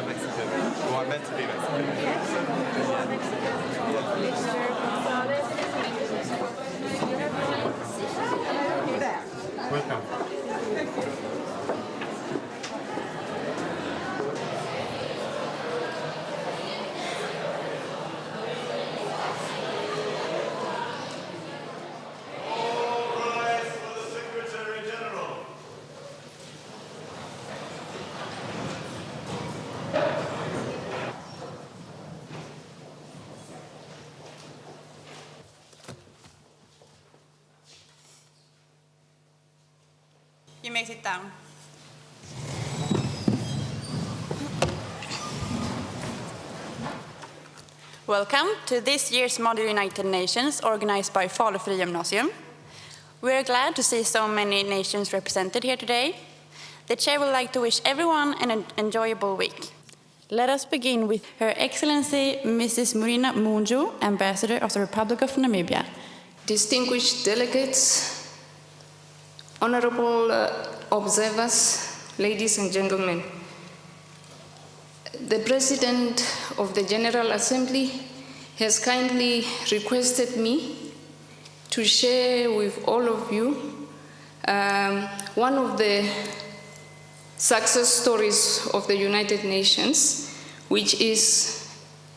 Mexican. Well, I meant to be Mexican. Welcome. You may sit down. Welcome to this year's Model United Nations organized by Falu Frigymnasium. We are glad to see so many nations represented here today. The chair would like to wish everyone an enjoyable week. Let us begin with Her Excellency Mrs. Murina Munju, Ambassador of the Republic of Namibia. Distinguished delegates, honorable observers, ladies and gentlemen, the President of the General Assembly has kindly requested me to share with all of you one of the success stories of the United Nations, which is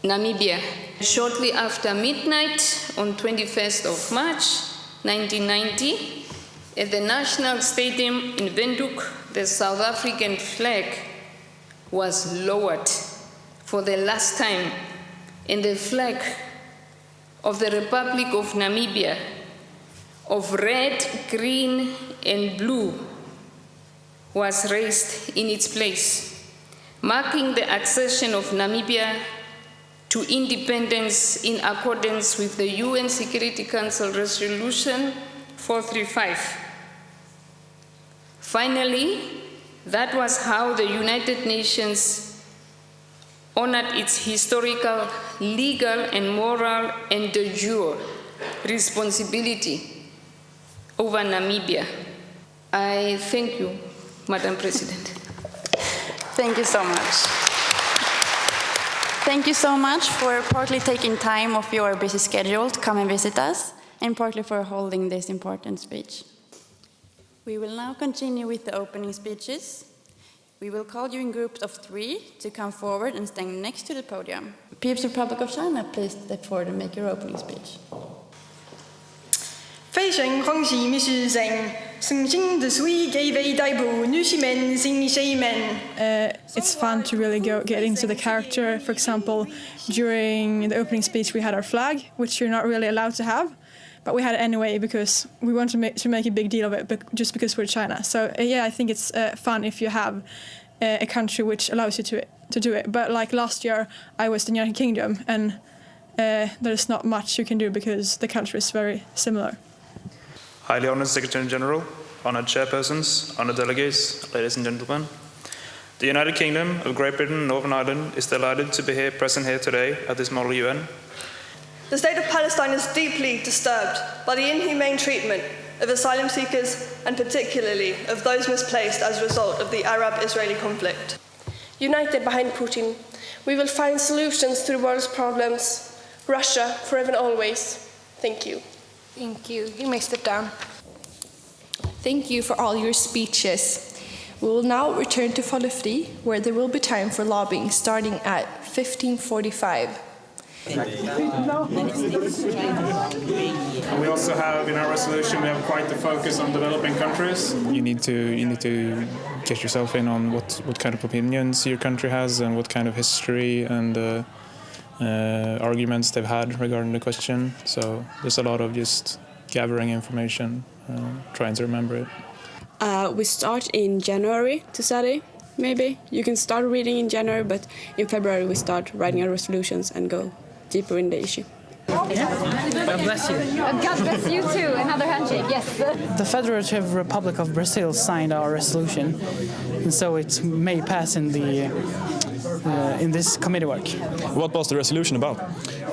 Namibia. Shortly after midnight on 21st of March 1990, at the National Stadium in Windhoek, the South African flag was lowered for the last time, and the flag of the Republic of Namibia of red, green, and blue was raised in its place, marking the accession of Namibia to independence in accordance with the UN Security Council Resolution 435. Finally, that was how the United Nations honored its historical, legal, and moral and de jure responsibility over Namibia. I thank you, Madam President. Thank you so much. Thank you so much for partly taking time off your busy schedule to come and visit us, and partly for holding this important speech. We will now continue with the opening speeches. We will call you in groups of 3 to come forward and stand next to the podium. People's Republic of China, please step forward and make your opening speech. It's fun to really get into the character. For example, during the opening speech we had our flag, which you're not really allowed to have. But we had it anyway because we want to make a big deal of it, but just because we're China. So yeah, I think it's fun if you have a country which allows you to do it. But like last year, I was the United Kingdom, and there's not much you can do because the country is very similar. Highly honored Secretary General, honored chairpersons, honored delegates, ladies and gentlemen. The United Kingdom of Great Britain and Northern Ireland is delighted to be present here today at this Model UN. The state of Palestine is deeply disturbed by the inhumane treatment of asylum seekers and particularly of those misplaced as a result of the Arab-Israeli conflict. United behind Putin, we will find solutions to the world's problems. Russia, forever and always. Thank you. Thank you. You may step down. Thank you for all your speeches. We will now return to Falu Fri, where there will be time for lobbying starting at 15:45. And we also have in our resolution we have quite the focus on developing countries. You need to get yourself in on what kind of opinions your country has and what kind of history and arguments they've had regarding the question. So there's a lot of just gathering information, trying to remember it. We start in January to study. Maybe you can start reading in January, but in February we start writing our resolutions and go deeper in the issue. God bless you. God bless you too. Another handshake, yes. The Federative Republic of Brazil signed our resolution, and so it may pass in the in this committee work. What was the resolution about?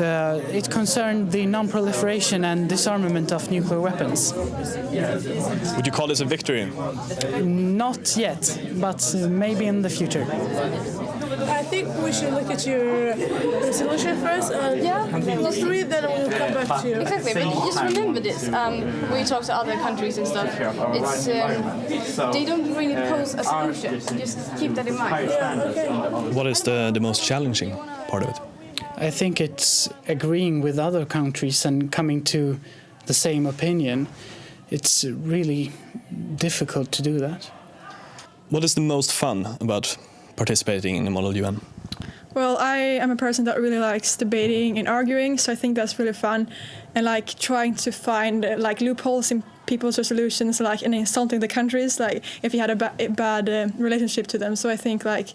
It concerned the non-proliferation and disarmament of nuclear weapons. Would you call this a victory? Not yet, but maybe in the future. I think we should look at your resolution first. Let's read, then we'll come back to you. Exactly, but just remember this. When you talk to other countries and stuff, it's they don't really pose a solution. Just keep that in mind. What is the most challenging part of it? I think it's agreeing with other countries and coming to the same opinion. It's really difficult to do that. What is the most fun about participating in the Model UN? Well, I am a person that really likes debating and arguing, so I think that's really fun, and like trying to find like loopholes in people's resolutions, like and insulting the countries, like if you had a bad relationship to them. So I think like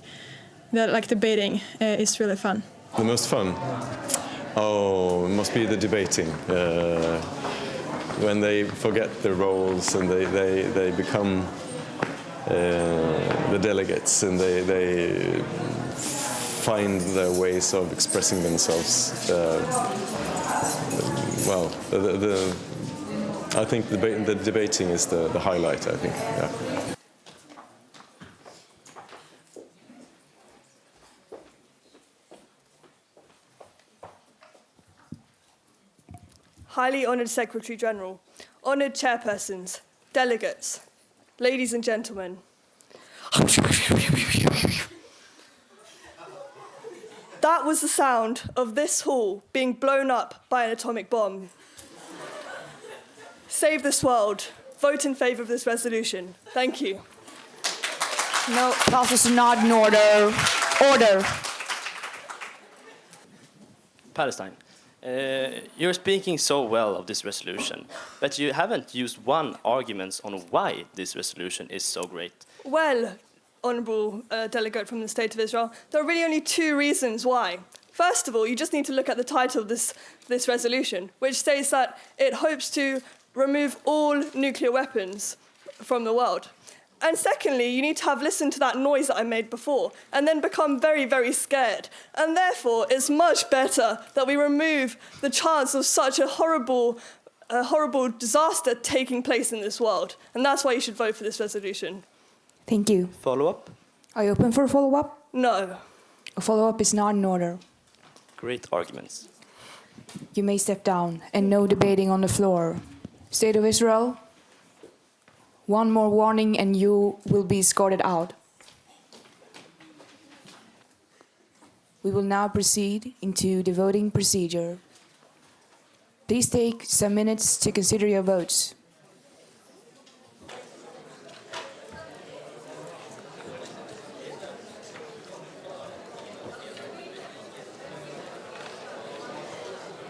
that, like debating is really fun. The most fun? Oh, it must be the debating. When they forget their roles and they become the delegates and they find their ways of expressing themselves. I think the debating is the highlight, I think. Yeah. Highly honoured Secretary General, honoured chairpersons, delegates, ladies and gentlemen. That was the sound of this hall being blown up by an atomic bomb. Save this world. Vote in favour of this resolution. Thank you. No, class is not in order. Order. Palestine. You're speaking so well of this resolution, but you haven't used one argument on why this resolution is so great. Well, honourable delegate from the State of Israel, there are really only two reasons why. First of all, you just need to look at the title of this resolution, which states that it hopes to remove all nuclear weapons from the world. And secondly, you need to have listened to that noise that I made before and then become very, very scared. And therefore, it's much better that we remove the chance of such a horrible disaster taking place in this world. And that's why you should vote for this resolution. Thank you. Follow-up? Are you open for a follow-up? No. A follow-up is not in order. Great arguments. You may step down, and no debating on the floor. State of Israel, one more warning and you will be escorted out. We will now proceed into the voting procedure. Please take some minutes to consider your votes.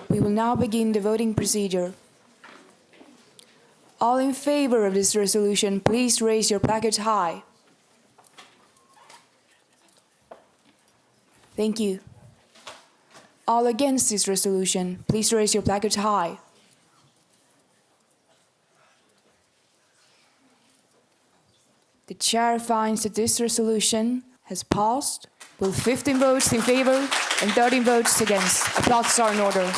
We will now begin the voting procedure. All in favor of this resolution, please raise your placards high. Thank you. All against this resolution, please raise your placards high. The chair finds that this resolution has passed with 15 votes in favor and 13 votes against. Applause are in order.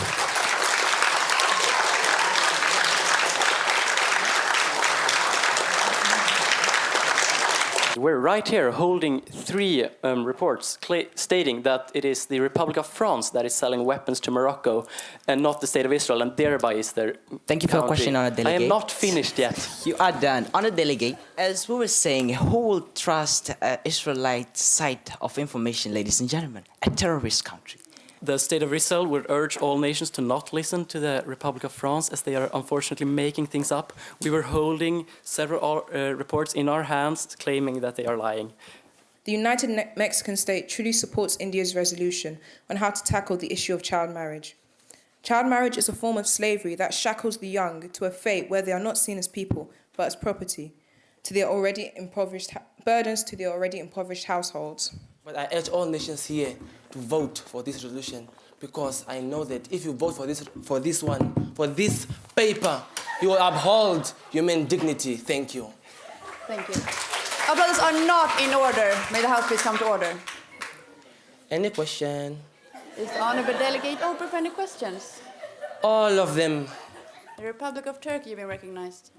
We're right here holding three reports stating that it is the Republic of France that is selling weapons to Morocco and not the State of Israel, and thereby is their Thank you for your question, Honour Delegate. I am not finished yet. You are done. Honour Delegate, as we were saying, who will trust Israelite site of information, ladies and gentlemen? A terrorist country. The State of Israel would urge all nations to not listen to the Republic of France, as they are unfortunately making things up. We were holding several reports in our hands claiming that they are lying. The United Mexican State truly supports India's resolution on how to tackle the issue of child marriage. Child marriage is a form of slavery that shackles the young to a fate where they are not seen as people, but as property, to their already impoverished burdens to their already impoverished households. But I urge all nations here to vote for this resolution, because I know that if you vote for this paper, you will uphold human dignity. Thank you. Thank you. Applause are not in order. May the House please come to order. Any question? Is the honorable delegate open for any questions? All of them. The Republic of Turkey, you've been recognized.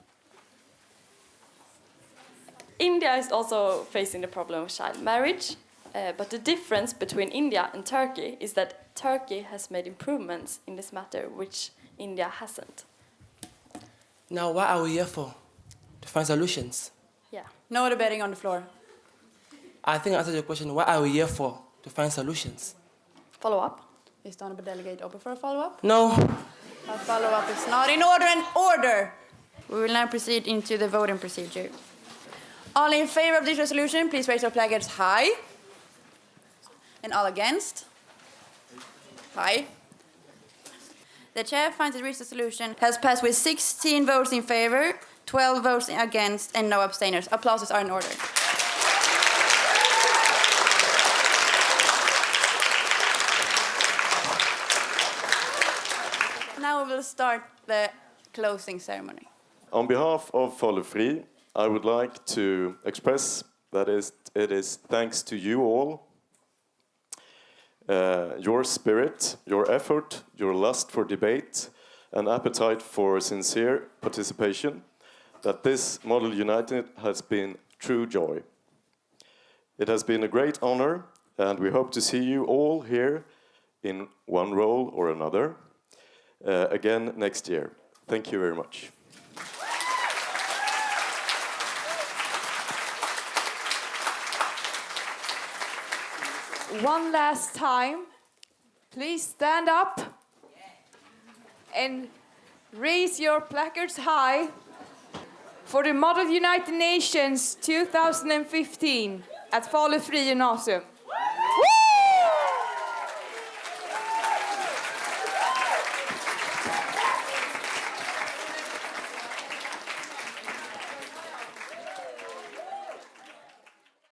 India is also facing the problem of child marriage, but the difference between India and Turkey is that Turkey has made improvements in this matter, which India hasn't. Now, what are we here for? To find solutions? Yeah. No debating on the floor. I think I answered your question. What are we here for? To find solutions? Follow-up. Is the honorable delegate open for a follow-up? No. A follow-up is not in order and order. We will now proceed into the voting procedure. All in favor of this resolution, please raise your placards high. And all against? High. The chair finds that this resolution has passed with 16 votes in favor, 12 votes against, and no abstainers. Applauses are in order. Now we will start the closing ceremony. On behalf of Falu Frigymnasium, I would like to express that it is thanks to you all, your spirit, your effort, your lust for debate, and appetite for sincere participation, that this Model United has been true joy. It has been a great honor, and we hope to see you all here in one role or another again next year. Thank you very much. One last time, please stand up and raise your placards high for the Model United Nations 2015 at Falu Frigymnasium.